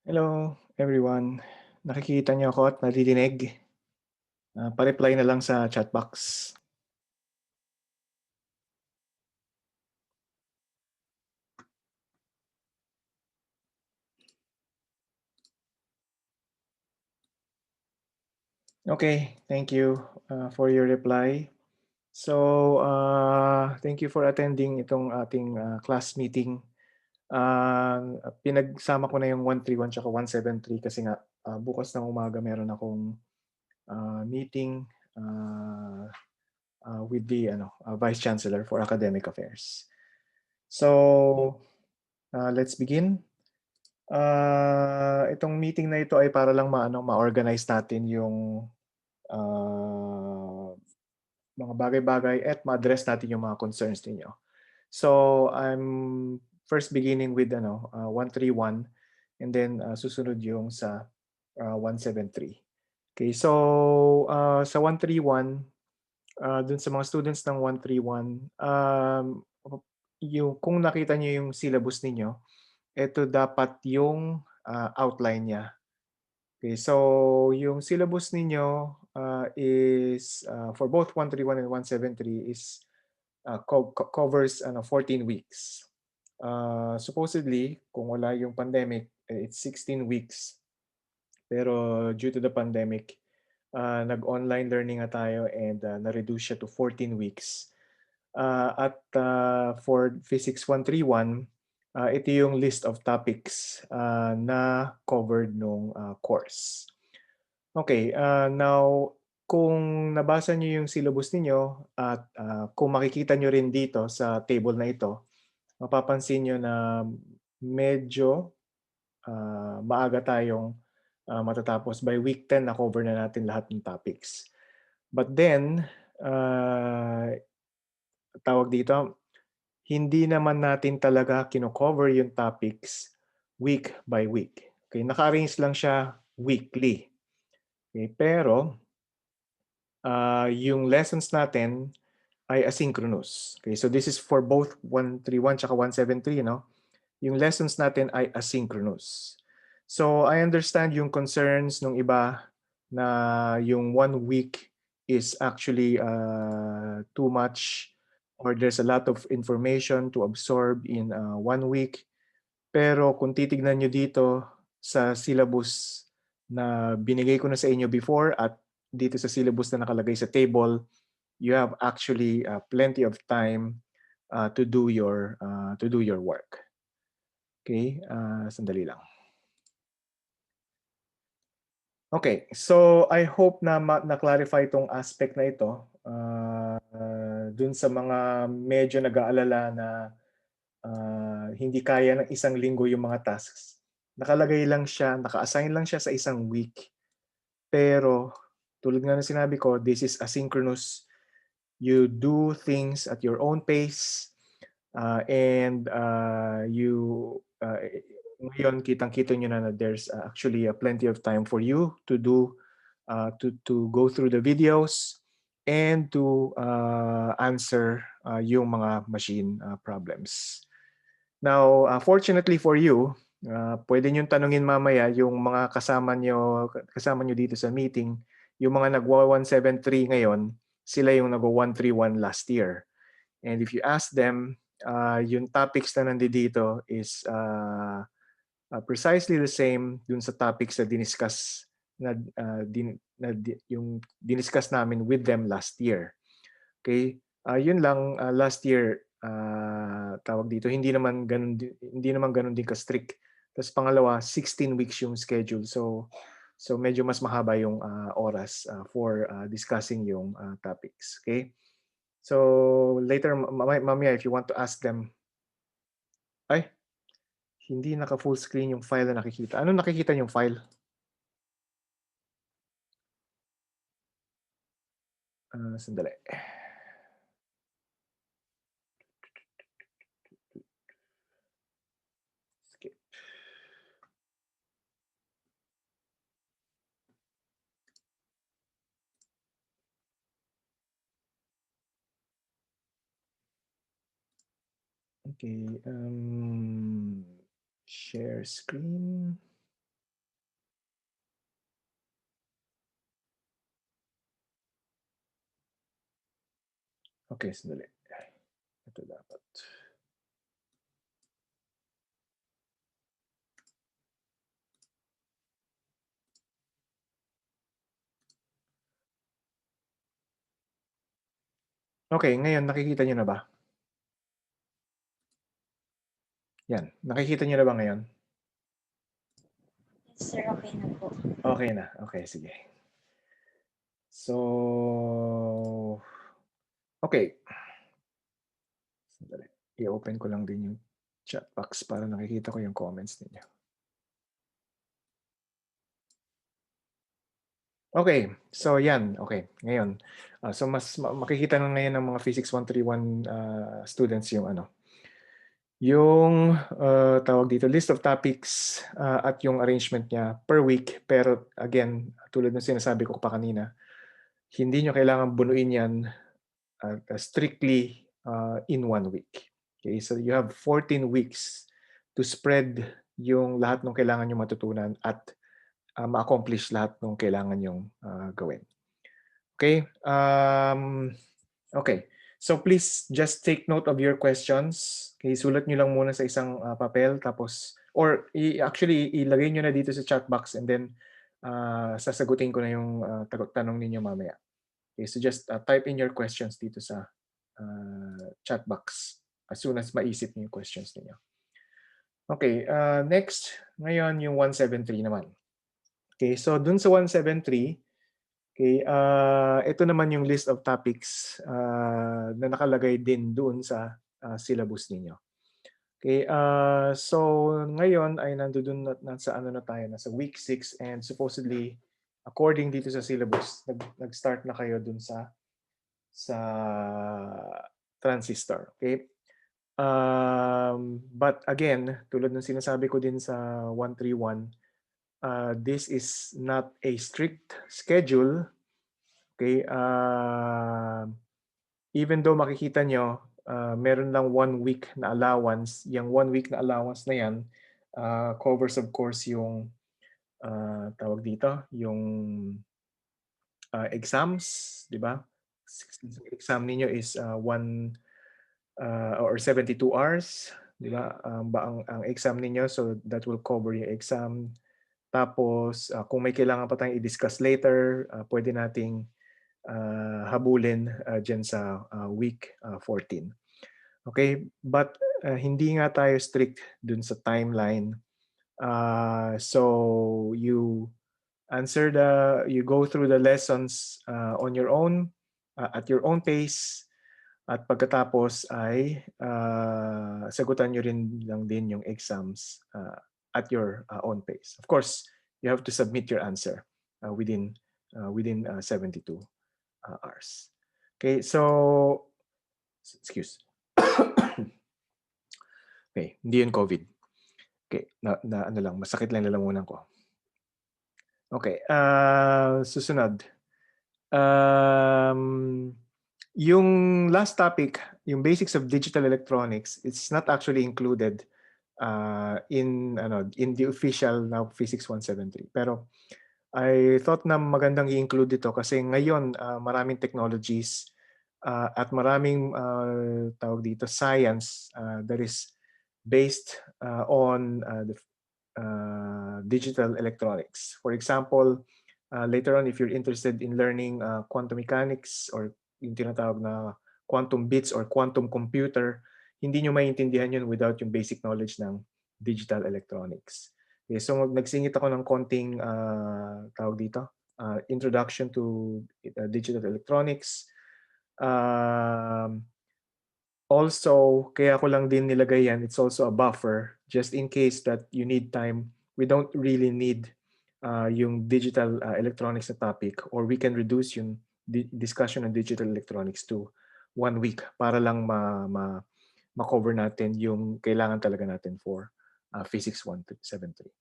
Hello everyone. Nakikita niyo ako at naririnig? Pa-reply na lang sa chat box. Okay, thank you, for your reply. So, thank you for attending itong ating, class meeting. Pinagsama ko na yung 131 tsaka 173 kasi nga, bukas ng umaga meron akong, meeting, uh, with the Vice Chancellor for Academic Affairs. So, let's begin. Itong meeting na ito ay para lang ma-organize natin yung, ah, mga bagay-bagay at ma-address natin yung mga concerns ninyo. So, I'm first beginning with 131 and then, susunod yung sa, 173. Okay, so, sa 131, dun sa mga students ng 131, yung kung nakita niyo yung syllabus ninyo, eto dapat yung, outline niya. Okay, so yung syllabus ninyo, is, for both 131 and 173 is, covers 14 weeks. Supposedly kung wala yung pandemic, it's 16 weeks. Pero due to the pandemic, nag-online learning nga tayo and, na-reduce siya to 14 weeks. For Physics 131, ito yung list of topics, na covered nung, course. Okay, now kung nabasa niyo yung syllabus ninyo at, kung makikita niyo rin dito sa table na ito, mapapansin niyo na medyo, maaga tayong, matatapos. By week 10 na-cover na natin lahat ng topics. But then, tawag dito, hindi naman natin talaga kino-cover yung topics week by week. Okay, naka-arrange lang siya weekly. Okay, pero, yung lessons natin ay asynchronous. Okay, so this is for both 131 tsaka 173, no? Yung lessons natin ay asynchronous. So I understand yung concerns ng iba na yung 1 week is actually, too much or there's a lot of information to absorb in, 1 week. Pero kung titignan niyo dito sa syllabus na binigay ko na sa inyo before at dito sa syllabus na nakalagay sa table, you have actually, plenty of time, to do your work. Okay, sandali lang. Okay, so I hope na na-clarify itong aspect na ito, dun sa mga medyo nag-aalala na, hindi kaya ng isang linggo yung mga tasks. Nakalagay lang siya, naka-assign lang siya sa isang week. Pero tulad nga ng sinabi ko, this is asynchronous. You do things at your own pace, and, ngayon kitang-kita niyo na there's, actually, plenty of time for you to do, to go through the videos and to, answer, yung mga machine, problems. Now, fortunately for you, puwede niyong tanungin mamaya yung mga kasama niyo dito sa meeting, yung mga nagwa-173 ngayon, sila yung nagwa-131 last year. And if you ask them, yung topics na nandito is, precisely the same dun sa topics na diniscuss yung diniscuss namin with them last year. Okay? Yun lang, last year, tawag dito, hindi naman gano'n din ka-strict. Tas pangalawa, 16 weeks yung schedule. So medyo mas mahaba yung, oras, for, discussing yung, topics. Okay? So later mamaya if you want to ask them, ay, hindi naka-full screen yung file na nakikita. Anong nakikita niyong file? Sandali. Skip. Okay, share screen. Okay, sandali. Ito dapat. Okay, ngayon nakikita niyo na ba? Yan, nakikita niyo na ba ngayon? Yes, sir. Okay na po. Okay na. Okay, sige. So, okay. Sandali. I-open ko lang din yung chat box para nakikita ko yung comments ninyo. Okay, so yan. Okay, ngayon. So mas makikita na ngayon ng mga Physics 131 students yung ano. Yung tawag dito, list of topics at yung arrangement niya per week. Pero again, tulad ng sinasabi ko pa kanina, hindi nyo kailangan bunuin yan strictly in 1 week. Okay, so you have 14 weeks to spread yung lahat ng kailangan nyo matutunan at ma-accomplish lahat ng kailangan nyong gawin. Okay? Okay. So please just take note of your questions. Okay, sulat nyo lang muna sa isang papel tapos or actually ilagay nyo na dito sa chat box and then sasagutin ko na yung tanong ninyo mamaya. Okay, so just type in your questions dito sa chat box as soon as maisip niyo yung questions niyo. Okay, next, ngayon yung 173 naman. Okay, so dun sa 173, okay, ito naman yung list of topics na nakalagay din doon sa syllabus ninyo. Okay, so ngayon ay nandoon na sa ano na tayo, nasa week 6 and supposedly according dito sa syllabus, nag-start na kayo dun sa transistor. Okay? But again, tulad ng sinasabi ko din sa 131, this is not a strict schedule. Okay? Even though makikita nyo, meron lang 1 week na allowance. Yung 1 week na allowance na yan covers of course yung tawag dito, yung exams, di ba? Exam ninyo is 72 hours, di ba? Ang exam ninyo, so that will cover yung exam. Tapos kung may kailangan pa tayong i-discuss later, pwede nating habulin dyan sa week 14. Okay, but hindi nga tayo strict dun sa timeline. So you go through the lessons on your own, at your own pace. At pagkatapos ay sagutan nyo rin lang din yung exams at your own pace. Of course, you have to submit your answer within 72 hours. Okay, so excuse. Okay, hindi yun COVID. Okay, ano lang, masakit lang lalamunan ko. Okay, susunod. Yung last topic, yung basics of digital electronics, it's not actually included in the official now Physics 173. Pero I thought na magandang i-include ito kasi ngayon maraming technologies at maraming tawag dito science that is based on the digital electronics. For example, later on if you're interested in learning quantum mechanics or yung tinatawag na quantum bits or quantum computer, hindi nyo maintindihan yun without yung basic knowledge ng digital electronics. Okay, so nagsingit ako ng konting tawag dito, introduction to digital electronics. Also, kaya ko lang din nilagay yan, it's also a buffer just in case that you need time. We don't really need yung digital electronics na topic or we can reduce yung discussion on digital electronics to 1 week para lang ma-cover natin yung kailangan talaga natin for Physics 173.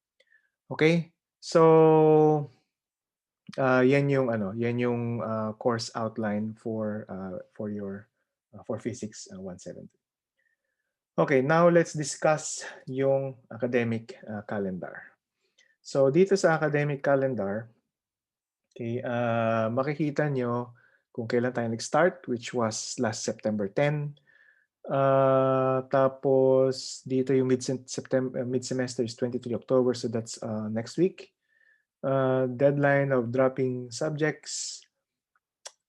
Okay? So, yan yung course outline for Physics 173. Okay, now let's discuss yung academic calendar. So dito sa academic calendar, okay, makikita nyo kung kailan tayo nag-start, which was last September 10. Tapos dito yung mid-semester is 23 October, so that's next week. Deadline of dropping subjects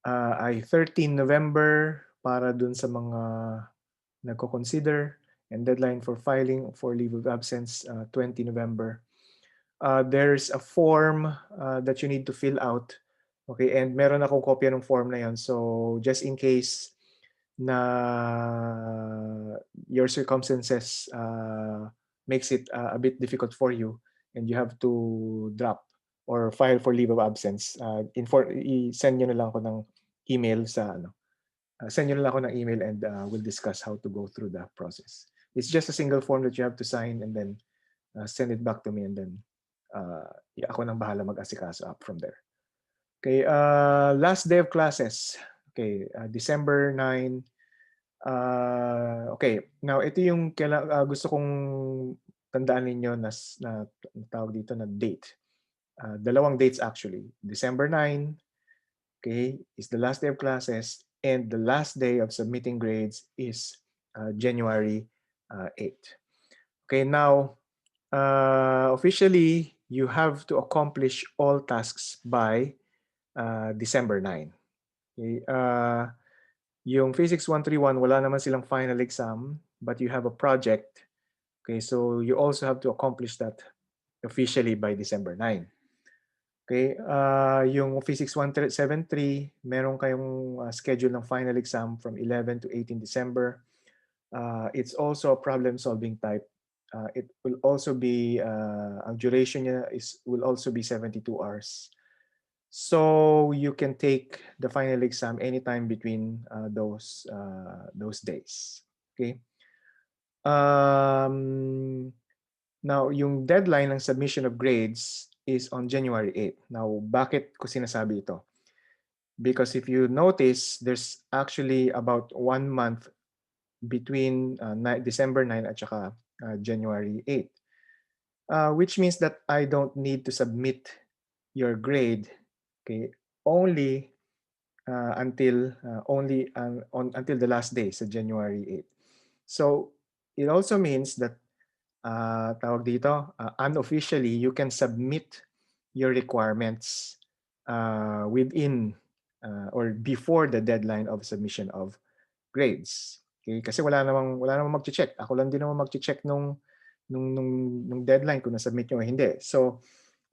ay 13 November para dun sa mga nagko-consider, and deadline for filing for leave of absence 20 November. There's a form that you need to fill out. Okay, and meron akong kopya ng form na yon. So just in case na your circumstances makes it a bit difficult for you and you have to drop or file for leave of absence, send nyo na lang ako ng email sa send nyo na lang ako ng email and we'll discuss how to go through the process. It's just a single form that you have to sign and then send it back to me, and then ako nang bahala mag-asikaso up from there. Okay, last day of classes. Okay, December 9. Okay, now ito yung gusto kong tandaan ninyo na tawag dito na date. Dalawang dates actually. December 9, okay, is the last day of classes, and the last day of submitting grades is January 8. Okay, now officially you have to accomplish all tasks by December 9. Okay, yung Physics 131, wala naman silang final exam, but you have a project. Okay, so you also have to accomplish that officially by December 9. Okay, yung Physics 173, meron kayong schedule ng final exam from 11 to 18 December. It's also a problem-solving type. It will also be, ang duration niya will also be 72 hours. So you can take the final exam anytime between those days. Okay. Now, yung deadline ng submission of grades is on January 8. Now, bakit ko sinasabi ito? Because if you notice, there's actually about 1 month between December 9 at saka January 8. Which means that I don't need to submit your grade, okay, only until the last day, sa January 8. So it also means that tawag dito, unofficially you can submit your requirements within or before the deadline of submission of grades. Okay, kasi wala namang magche-check. Ako lang din naman magche-check nung deadline kung na-submit nyo o hindi. So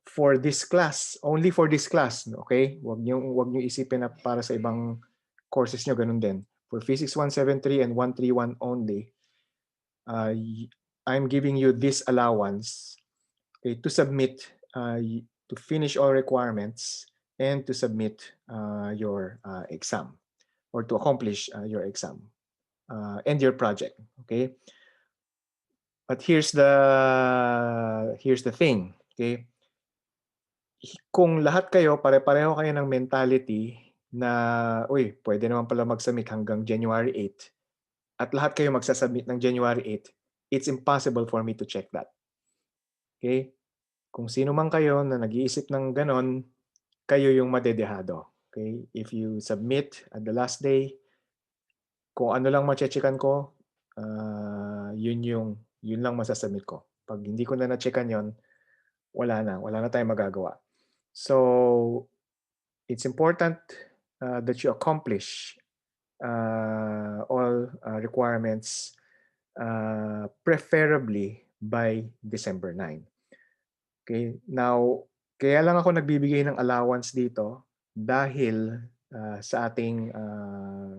for this class, only for this class, okay? Wag niyo isipin na para sa ibang courses nyo ganun din. For Physics 173 and 131 only, I'm giving you this allowance, okay, to submit, to finish all requirements and to submit your exam, or to accomplish your exam and your project. Okay. But here's the thing. Okay. Kung lahat kayo, pare-pareho kayo ng mentality na, uy, pwede naman pala mag-submit hanggang January 8, at lahat kayo magsasubmit ng January 8, it's impossible for me to check that. Okay? Kung sino man kayo na nag-iisip ng ganon, kayo yung madedehado. Okay? If you submit at the last day, kung ano lang ma-checkan ko, yun lang masasubmit ko. Pag hindi ko na na-checkan yon, wala na tayong magagawa. So it's important that you accomplish all requirements preferably by December 9. Okay, now kaya lang ako nagbibigay ng allowance dito dahil sa ating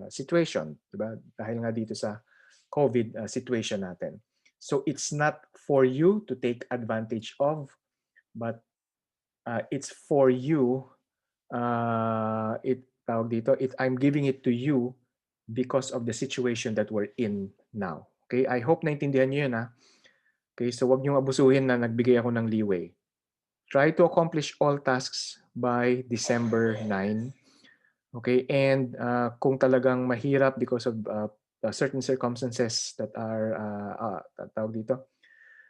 situation, diba? Dahil nga dito sa COVID situation natin. So it's not for you to take advantage of, but it's for you. I'm giving it to you because of the situation that we're in now. Okay, I hope naintindihan niyo yun, ha. Okay, so wag niyong abusuhin na nagbigay ako ng leeway. Try to accomplish all tasks by December 9. Okay, and kung talagang mahirap because of certain circumstances that are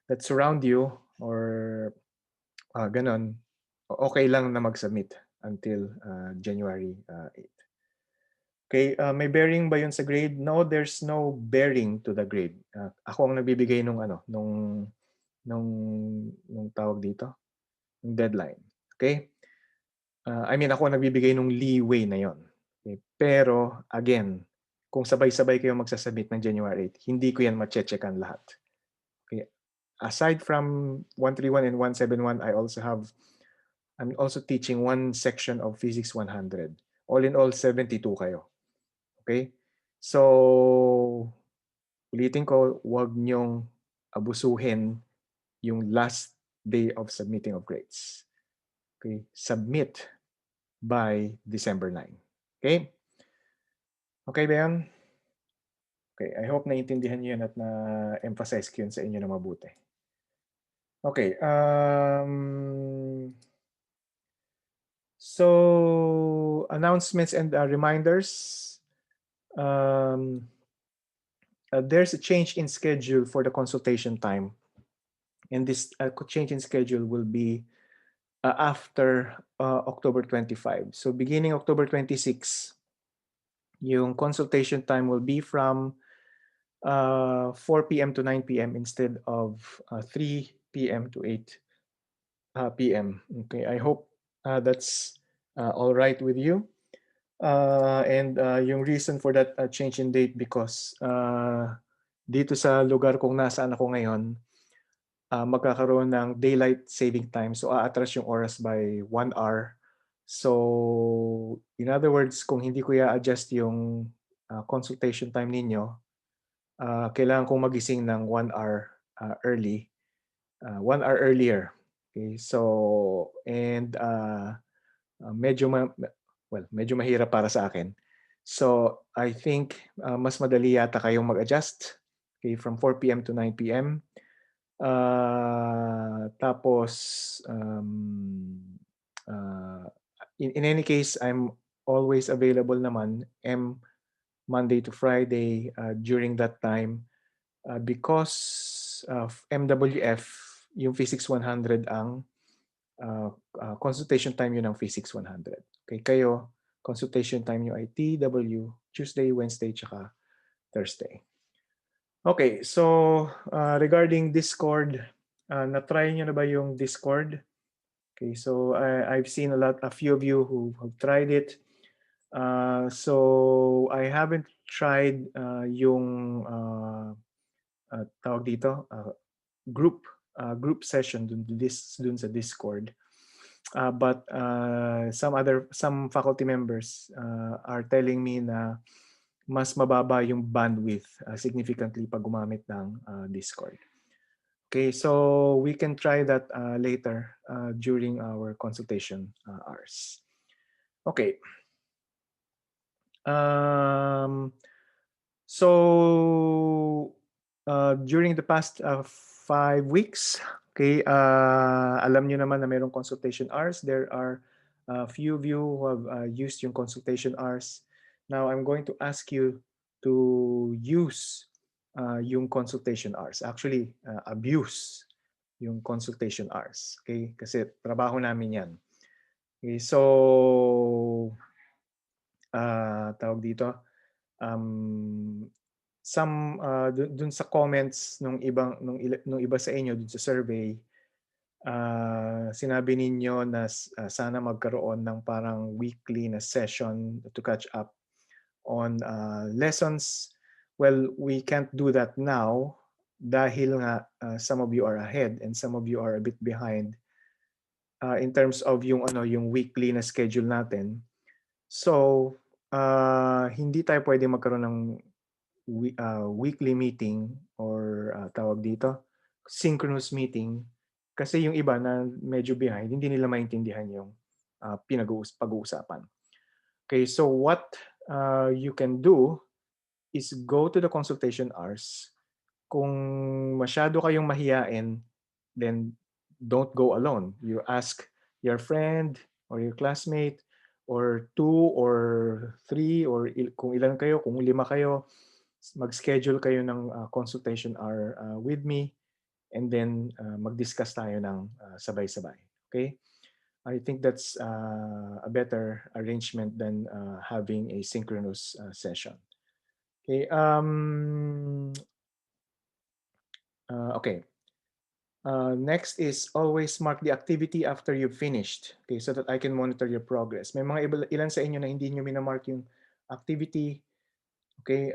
that surround you, or ganon, okay lang na mag-submit until January 8. Okay, may bearing ba yun sa grade? No, there's no bearing to the grade. Ako ang nagbibigay nung tawag dito, yung deadline. Okay? I mean, ako ang nagbibigay nung leeway na yon. Okay? Pero, again, kung sabay-sabay kayo magsasubmit ng January 8, hindi ko yan ma-checkan lahat. Okay? Aside from 131 and 171, I'm also teaching one section of Physics 100. All in all, 72 kayo. Okay? So, ulitin ko, huwag nyong abusuhin yung last day of submitting of grades. Okay? Submit by December 9. Okay? Okay ba yan? Okay, I hope naiintindihan niyo yan at na-emphasize ko yun sa inyo na mabuti. Okay, so announcements and reminders. There's a change in schedule for the consultation time. And this change in schedule will be after October 25. So beginning October 26, yung consultation time will be from 4 p.m. to 9 p.m. instead of 3 p.m. to 8 p.m. Okay, I hope that's all right with you. And yung reason for that change in date because dito sa lugar kung nasaan ako ngayon, magkakaroon ng daylight saving time. So aatras yung oras by 1 hour. So in other words, kung hindi ko i-adjust yung consultation time ninyo, kailangan kong magising ng 1 hour early, 1 hour earlier. Okay, so and medyo medyo mahirap para sa akin. So I think mas madali yata kayong mag-adjust, okay, from 4 p.m. to 9 p.m. Tapos in any case, I'm always available naman Monday to Friday during that time because of MWF, yung Physics 100 ang consultation time yun ng Physics 100. Okay, kayo, consultation time nyo ay TW, Tuesday, Wednesday, tsaka Thursday. Okay, so regarding Discord, na-try nyo na ba yung Discord? Okay, so I've seen a few of you who have tried it. So I haven't tried yung tawag dito, group session dun sa Discord. But some faculty members are telling me na mas mababa yung bandwidth significantly pag gumamit ng Discord. Okay, so we can try that later during our consultation hours. Okay. So during the past 5 weeks, okay, alam niyo naman na mayroong consultation hours. There are a few of you who have used yung consultation hours. Now I'm going to ask you to use yung consultation hours. Actually, abuse yung consultation hours. Okay? Kasi trabaho namin yan. Okay, so tawag dito, dun sa comments nung iba sa inyo dun sa survey, sinabi ninyo na sana magkaroon ng parang weekly na session to catch up on lessons. Well, we can't do that now dahil nga some of you are ahead and some of you are a bit behind in terms of yung weekly na schedule natin. So, hindi tayo pwede magkaroon ng weekly meeting or tawag dito, synchronous meeting kasi yung iba na medyo behind, hindi nila maintindihan yung pag-uusapan. Okay, so what you can do is go to the consultation hours. Kung masyado kayong mahiyain, then don't go alone. You ask your friend or your classmate or 2 or 3 or kung ilan kayo, kung 5 kayo, mag-schedule kayo ng consultation hour with me and then mag-discuss tayo ng sabay-sabay. Okay? I think that's a better arrangement than having a synchronous session. Okay. Okay. Next is always mark the activity after you've finished. Okay, so that I can monitor your progress. May mga ilan sa inyo na hindi nyo minamark yung activity. Okay,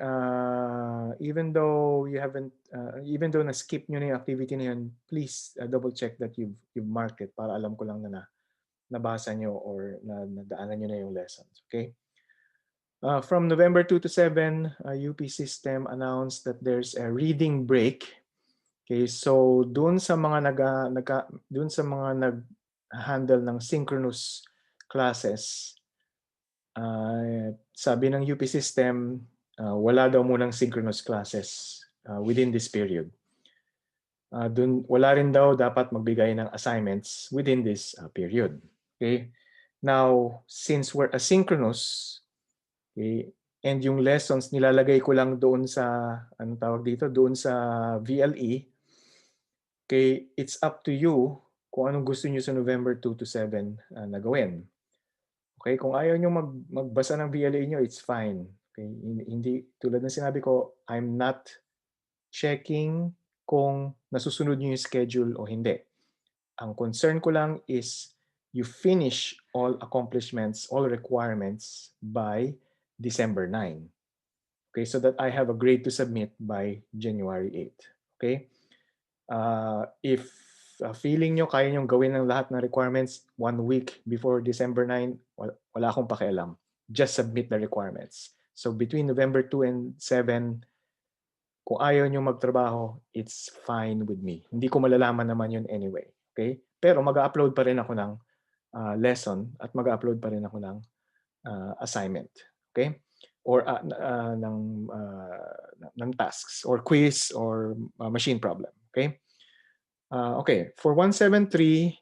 even though you haven't, even though na-skip nyo na yung activity na yun, please double check that you've marked it para alam ko lang na nabasa nyo or nadaanan nyo na yung lessons. Okay. From November 2 to 7, UP system announced that there's a reading break. Okay, so doon sa mga nag-handle ng synchronous classes, sabi ng UP system, wala daw munang synchronous classes within this period. Wala rin daw dapat magbigay ng assignments within this period. Okay? Now, since we're asynchronous, okay, and yung lessons nilalagay ko lang doon sa, anong tawag dito, doon sa VLE, okay, it's up to you kung anong gusto niyo sa November 2 to 7 na gawin. Okay, kung ayaw niyo magbasa ng VLA niyo, it's fine. Okay, hindi tulad ng sinabi ko, I'm not checking kung nasusunod niyo yung schedule o hindi. Ang concern ko lang is you finish all accomplishments, all requirements by December 9. Okay, so that I have a grade to submit by January 8. Okay? If feeling nyo kaya nyo gawin ng lahat ng requirements 1 week before December 9, wala akong pakialam. Just submit the requirements. So between November 2 and 7, kung ayaw nyo magtrabaho, it's fine with me. Hindi ko malalaman naman yun anyway. Okay? Pero mag-upload pa rin ako ng lesson at mag-upload pa rin ako ng assignment. Okay? Or ng tasks or quiz or machine problem. Okay? Okay, for 173,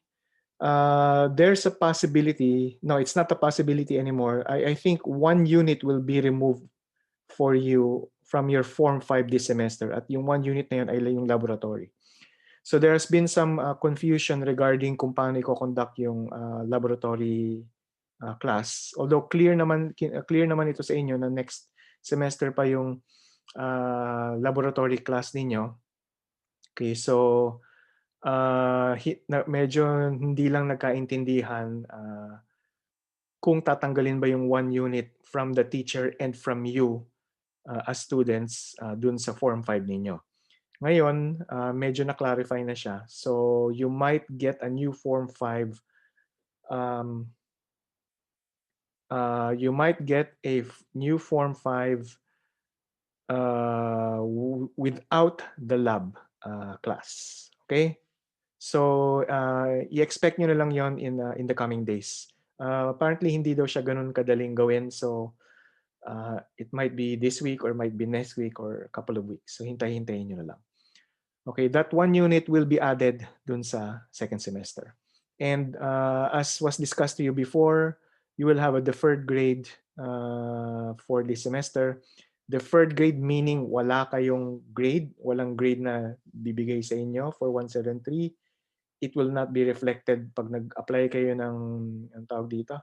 there's a possibility. No, it's not a possibility anymore. I think 1 unit will be removed for you from your Form 5 this semester. At yung 1 unit na yun ay yung laboratory. So there has been some confusion regarding kung paano i-conduct yung laboratory class. Although clear naman ito sa inyo na next semester pa yung laboratory class ninyo. Okay, so medyo hindi lang nagkaintindihan kung tatanggalin ba yung 1 unit from the teacher and from you as students dun sa Form 5 ninyo. Ngayon, medyo na-clarify na siya. So you might get a new Form 5. You might get a new Form 5 without the lab class. Okay? So, i-expect nyo na lang yon in the coming days. Apparently, hindi daw siya ganun kadaling gawin. So, it might be this week or might be next week or a couple of weeks. So, hintay-hintayin nyo na lang. Okay, that 1 unit will be added dun sa second semester. And as was discussed to you before, you will have a deferred grade for this semester. Deferred grade meaning wala kayong grade, walang grade na bibigay sa inyo for 173. It will not be reflected pag nag-apply kayo ng ang tawag dito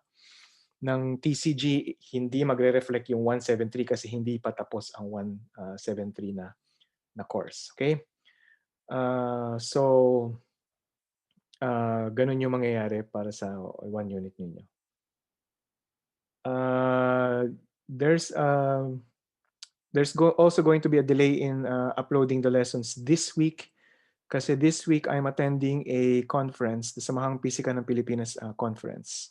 ng TCG, hindi magre-reflect yung 173 kasi hindi pa tapos ang 173 na course. Okay? So ganun yung mangyayari para sa 1 unit ninyo. There's also going to be a delay in uploading the lessons this week kasi this week I'm attending a conference, the Samahang Pisika ng Pilipinas conference.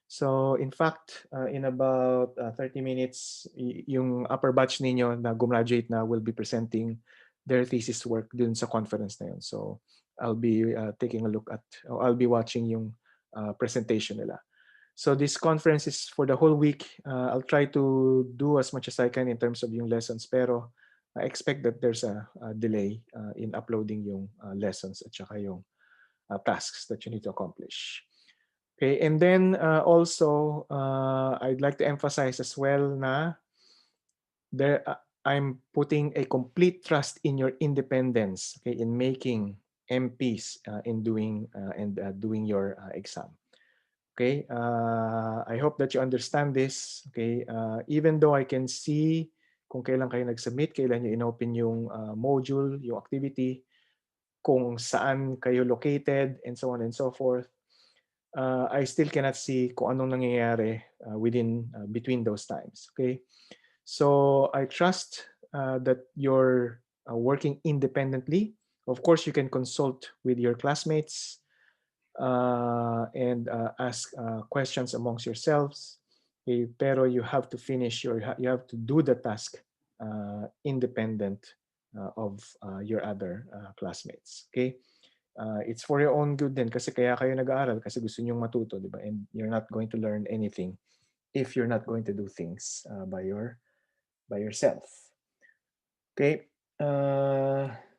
So in fact, in about 30 minutes, yung upper batch ninyo na gumraduate na will be presenting their thesis work dun sa conference na yun. So I'll be taking a look at, I'll be watching yung presentation nila. So this conference is for the whole week. I'll try to do as much as I can in terms of yung lessons, pero I expect that there's a delay in uploading yung lessons at saka yung tasks that you need to accomplish. Okay, and then also I'd like to emphasize as well na I'm putting a complete trust in your independence, okay, in making MPs in doing doing your exam. Okay, I hope that you understand this. Okay, even though I can see kung kailan kayo nag-submit, kailan nyo inopen yung module, yung activity, kung saan kayo located, and so on and so forth, I still cannot see kung anong nangyayari between those times. Okay, so I trust that you're working independently. Of course, you can consult with your classmates and ask questions amongst yourselves. Okay, pero you have to finish you have to do the task independent of your other classmates. Okay, it's for your own good din kasi kaya kayo nag-aaral kasi gusto niyo matuto, di ba? And you're not going to learn anything if you're not going to do things by yourself. Okay,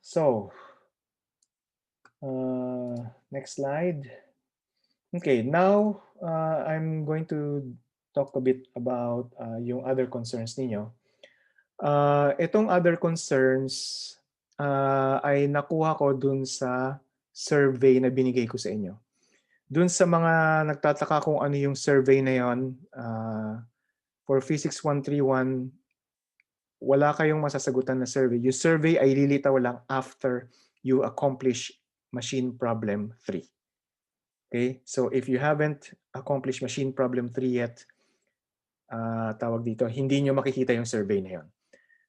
so next slide. Okay, now I'm going to talk a bit about yung other concerns ninyo. Itong other concerns ay nakuha ko dun sa survey na binigay ko sa inyo. Dun sa mga nagtataka kung ano yung survey na yon, for Physics 131, wala kayong masasagutan na survey. Yung survey ay lilitaw lang after you accomplish machine problem 3. Okay, so if you haven't accomplished machine problem 3 yet, tawag dito, hindi nyo makikita yung survey na yun.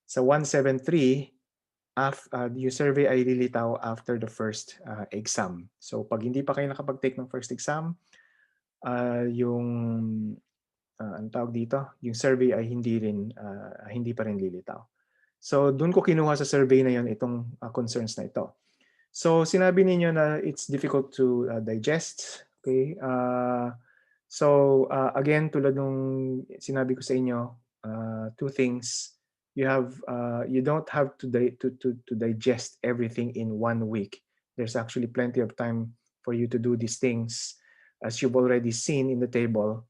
Sa 173, yung survey ay lilitaw after the first exam. So pag hindi pa kayo nakapag-take ng first exam, yung ang tawag dito, yung survey ay hindi pa rin lilitaw. So doon ko kinuha sa survey na yon itong concerns na ito. So sinabi ninyo na it's difficult to digest. Okay? Again, tulad nung sinabi ko sa inyo, two things. You don't have to digest everything in 1 week. There's actually plenty of time for you to do these things, as you've already seen in the table.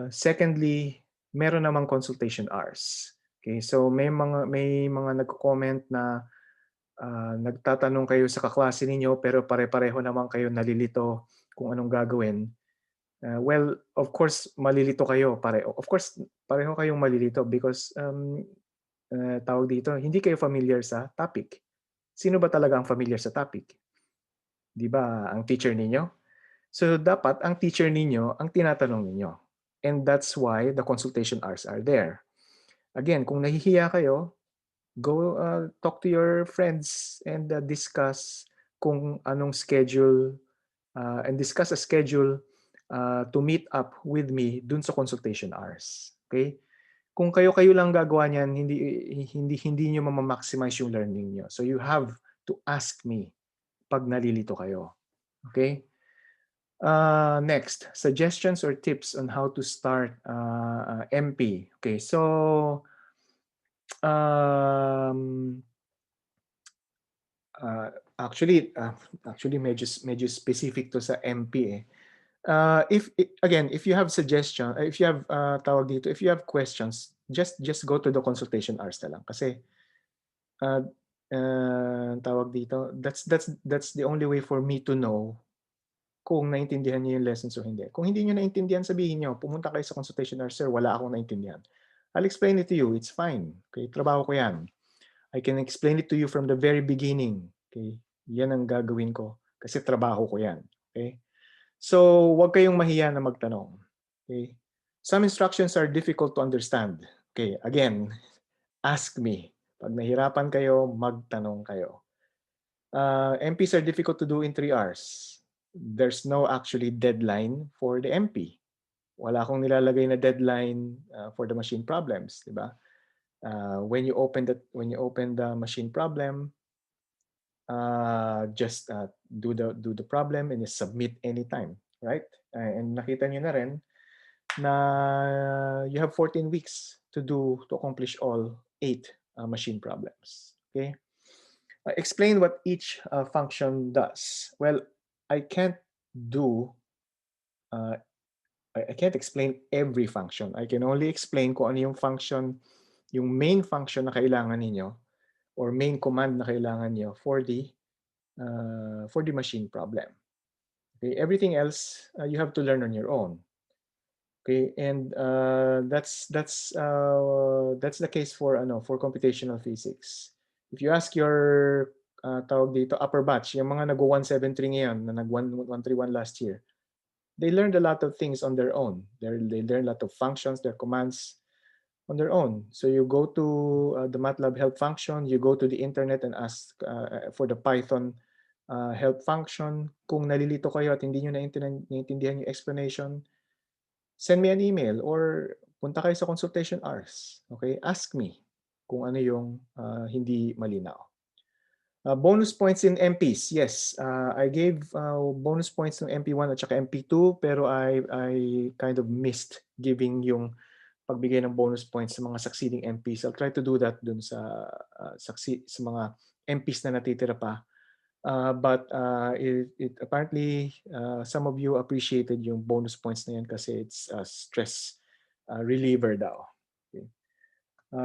Secondly, meron namang consultation hours. Okay, so may mga nagko-comment na nagtatanong kayo sa kaklase ninyo pero pare-pareho naman kayo nalilito kung anong gagawin. Well, of course, malilito kayo. Of course, pareho kayong malilito because tawag dito, hindi kayo familiar sa topic. Sino ba talaga ang familiar sa topic? Di ba, ang teacher ninyo? So dapat ang teacher ninyo ang tinatanong ninyo. And that's why the consultation hours are there. Again, kung nahihiya kayo, go talk to your friends and discuss kung anong schedule and discuss a schedule to meet up with me dun sa consultation hours. Okay? Kung kayo lang gagawa niyan, hindi niyo ma-maximize yung learning niyo. So you have to ask me pag nalilito kayo. Okay? Next, suggestions or tips on how to start MP. Okay, so actually medyo specific to sa MP eh. If you have suggestion, if you have tawag dito, if you have questions, just go to the consultation hours na lang kasi tawag dito, that's the only way for me to know kung naintindihan niyo yung lessons o hindi. Kung hindi niyo naintindihan, sabihin niyo, pumunta kayo sa consultation hours, sir, wala akong naintindihan. I'll explain it to you. It's fine. Okay, trabaho ko 'yan. I can explain it to you from the very beginning. Okay? Yan ang gagawin ko kasi trabaho ko yan. Okay? So, huwag kayong mahiya na magtanong. Okay? Some instructions are difficult to understand. Okay, again, ask me. Pag nahirapan kayo, magtanong kayo. MPs are difficult to do in 3 hours. There's no actually deadline for the MP. Wala akong nilalagay na deadline for the machine problems, di ba? When you open the machine problem, just do the problem and submit anytime, right? And nakita niyo na rin na you have 14 weeks to accomplish all 8 machine problems. Okay? Explain what each function does. Well, I can't do I can't explain every function. I can only explain kung ano yung function, yung main function na kailangan ninyo or main command na kailangan niyo for the machine problem. Okay, everything else you have to learn on your own. Okay, and that's the case for for computational physics. If you ask your tawag dito upper batch, yung mga nag 173 ngayon na nag 131 last year, they learned a lot of things on their own. They learned a lot of functions, their commands on their own. So you go to the MATLAB help function, you go to the internet and ask for the Python help function. Kung nalilito kayo at hindi nyo naiintindihan yung explanation, send me an email or punta kayo sa consultation hours. Okay? Ask me kung ano yung hindi malinaw. Bonus points in MPs. Yes, I gave bonus points ng MP1 at saka MP2 pero I kind of missed giving yung pagbigay ng bonus points sa mga succeeding MPs. I'll try to do that dun sa sa mga MPs na natitira pa. But it apparently some of you appreciated yung bonus points na yan kasi it's a stress reliever daw. Okay.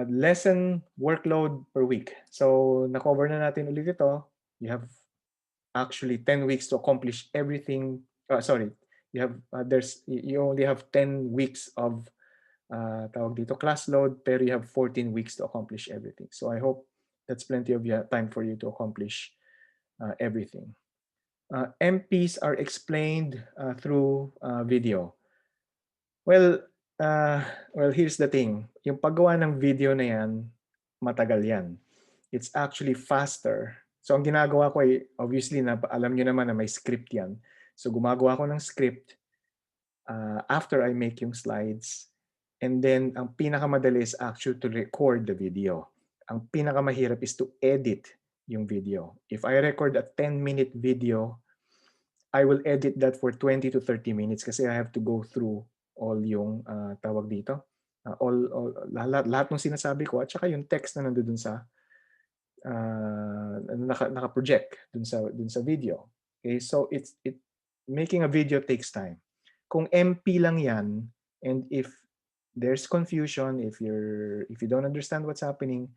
Lesson workload per week. So na-cover na natin ulit ito. You have actually 10 weeks to accomplish everything. Sorry, you have you only have 10 weeks of tawag dito class load pero you have 14 weeks to accomplish everything. So I hope that's plenty of time for you to accomplish everything. MPs are explained through video. Well, here's the thing. Yung paggawa ng video na yan, matagal yan. It's actually faster. So ang ginagawa ko ay, obviously, alam nyo naman na may script yan. So gumagawa ko ng script after I make yung slides. And then, ang pinakamadali is actually to record the video. Ang pinakamahirap is to edit yung video. If I record a 10-minute video, I will edit that for 20 to 30 minutes kasi I have to go through all yung tawag dito. Lahat ng sinasabi ko at saka yung text na nandoon sa naka-project dun sa video. Okay, so making a video takes time. Kung MP lang yan, and if there's confusion, if you don't understand what's happening,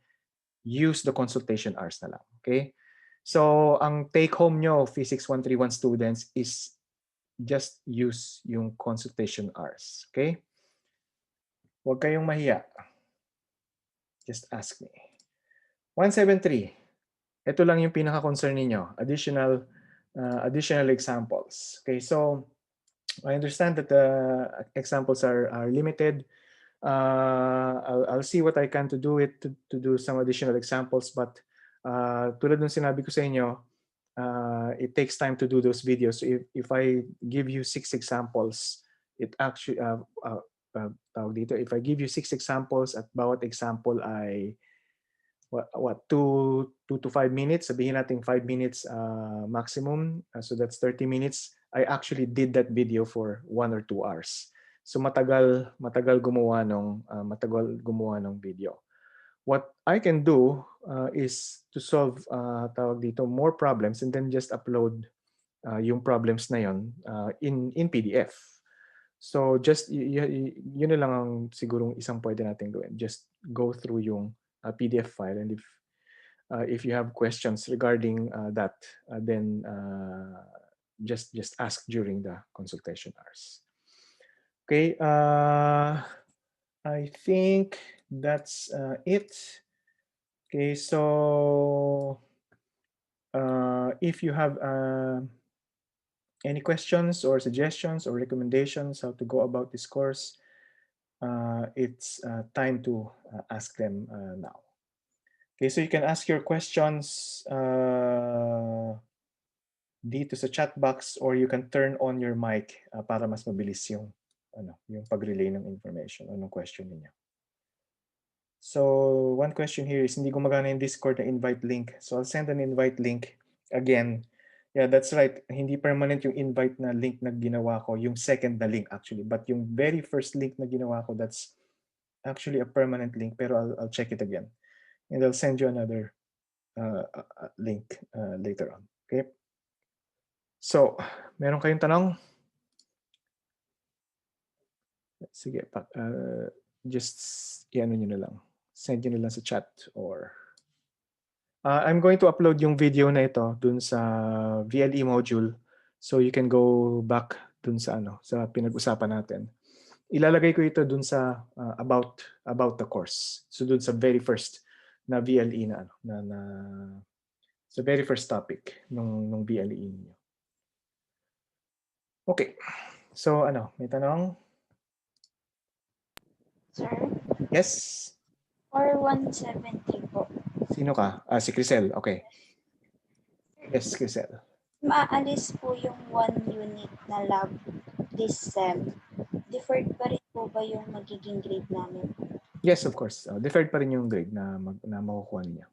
use the consultation hours na lang. Okay? So, ang take home nyo, Physics 131 students, is just use yung consultation hours. Okay? Huwag kayong mahiya. Just ask me. 173. Ito lang yung pinaka-concern ninyo. Additional examples. Okay, so I understand that the examples are limited. I'll see what I can to do to do some additional examples, but tulad ng sinabi ko sa inyo, it takes time to do those videos. So if I give you 6 examples, it actually tawag dito, if I give you 6 examples at bawat example ay what 2 to 5 minutes, sabihin natin 5 minutes maximum, so that's 30 minutes. I actually did that video for 1 or 2 hours. So matagal gumawa ng video. What I can do is to solve tawag dito more problems and then just upload yung problems na yon in PDF. So just yun na lang ang sigurong isang pwede natin gawin. Just go through yung PDF file, and if you have questions regarding that, then just ask during the consultation hours. Okay, I think that's it. Okay, so if you have any questions or suggestions or recommendations how to go about this course, it's time to ask them now. Okay, so you can ask your questions dito sa chat box, or you can turn on your mic para mas mabilis yung pag-relay ng information o ng question niyo. So one question here is, hindi gumagana yung Discord na invite link. So I'll send an invite link again. Yeah, that's right. Hindi permanent yung invite na link na ginawa ko, yung second na link actually. But yung very first link na ginawa ko, that's actually a permanent link, pero I'll check it again. And I'll send you another link later on. Okay? So, meron kayong tanong? Sige, just i-ano nyo na lang. Send nyo na lang sa chat or... I'm going to upload yung video na ito dun sa VLE module. So you can go back dun sa sa pinag-usapan natin. Ilalagay ko ito dun sa about the course. So dun sa very first na VLE na sa very first topic nung VLE niyo. Okay. So may tanong? Sir? Yes. Or 170 po. Sino ka? Si Crisel. Okay. Yes, Crisel. Maalis po yung 1 unit na lab this sem. Deferred pa rin po ba yung magiging grade namin? Yes, of course. Deferred pa rin yung grade na makukuha niya.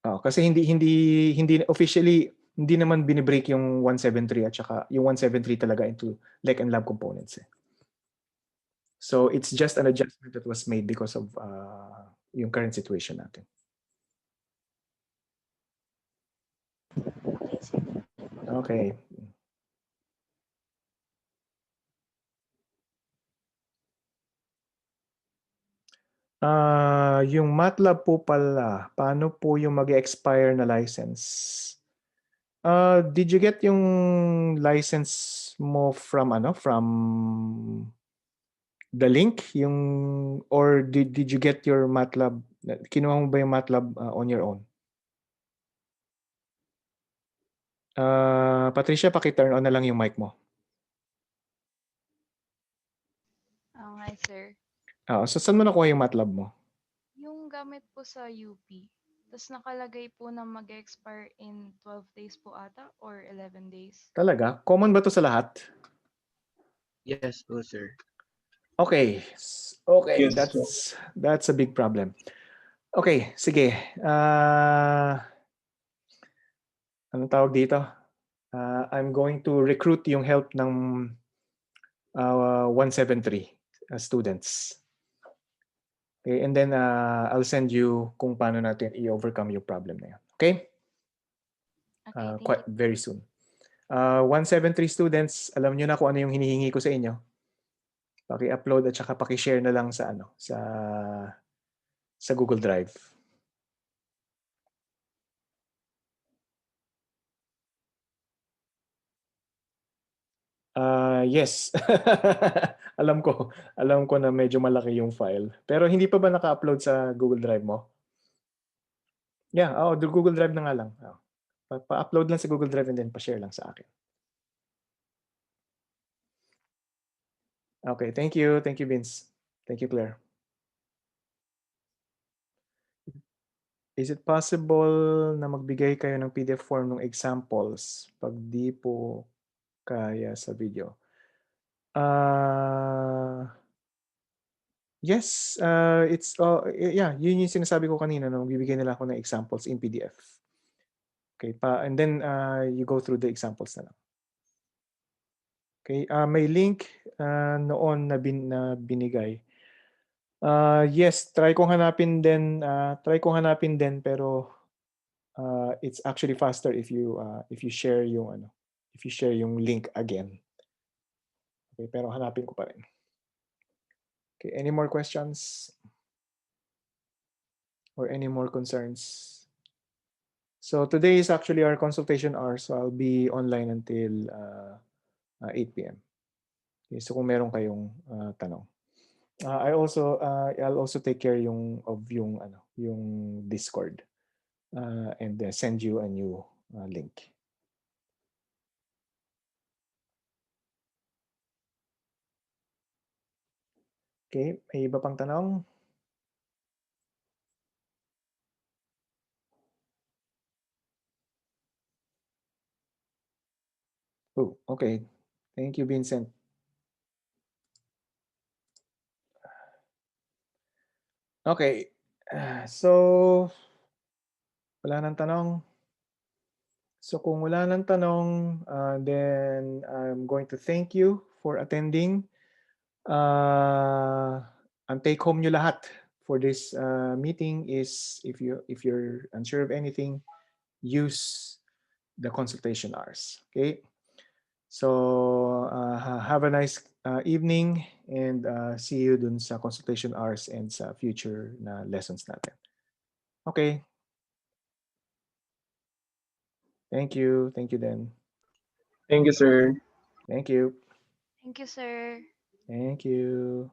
Kasi hindi officially hindi naman binibreak yung 173 at saka yung 173 talaga into Lec and lab components. So it's just an adjustment that was made because of yung current situation natin. Okay, sir. Okay. Yung MATLAB po pala, paano po yung mag-expire na license? Did you get yung license mo from the link or did you get your MATLAB? Kinuha mo ba yung MATLAB on your own? Patricia, paki-turn on na lang yung mic mo. Hi, sir. So saan mo nakuha yung MATLAB mo? Yung gamit po sa UP. Tapos nakalagay po na mag-expire in 12 days po ata or 11 days. Talaga? Common ba to sa lahat? Yes po, sir. Okay. Okay, Yes, that's a big problem. Okay, sige. Anong tawag dito? I'm going to recruit yung help ng 173 students. Okay, and then I'll send you kung paano natin i-overcome yung problem na yan. Okay? Okay, Quite very soon. 173 students, alam nyo na kung ano yung hinihingi ko sa inyo. Paki-upload at saka paki-share na lang sa sa Google Drive. Yes. alam ko na medyo malaki yung file. Pero hindi pa ba naka-upload sa Google Drive mo? Yeah, the Google Drive na nga lang. Pa-upload lang sa Google Drive and then pa-share lang sa akin. Okay, thank you. Thank you, Vince. Thank you, Claire. Is it possible na magbigay kayo ng PDF form ng examples pag di po kaya sa video? Yes, yeah, yun yung sinasabi ko kanina na magbibigay nila ako ng examples in PDF. Okay, and then you go through the examples na lang. Okay, may link noon na binigay. Yes, try kong hanapin din pero it's actually faster if you share yung link again. Okay, pero hanapin ko pa rin. Okay, any more questions? Or any more concerns? So today is actually our consultation hour, so I'll be online until 8 p.m. Okay, so kung meron kayong tanong. I'll also take care of yung Discord and send you a new link. Okay, may iba pang tanong? Oh, okay. Thank you, Vincent. Okay. So, wala nang tanong. So kung wala nang tanong, then I'm going to thank you for attending. Ang take home nyo lahat for this meeting is if you're unsure of anything, use the consultation hours. Okay. So have a nice evening and see you dun sa consultation hours and sa future na lessons natin. Okay. Thank you. Thank you, then. Thank you, sir. Thank you. Thank you, sir. Thank you.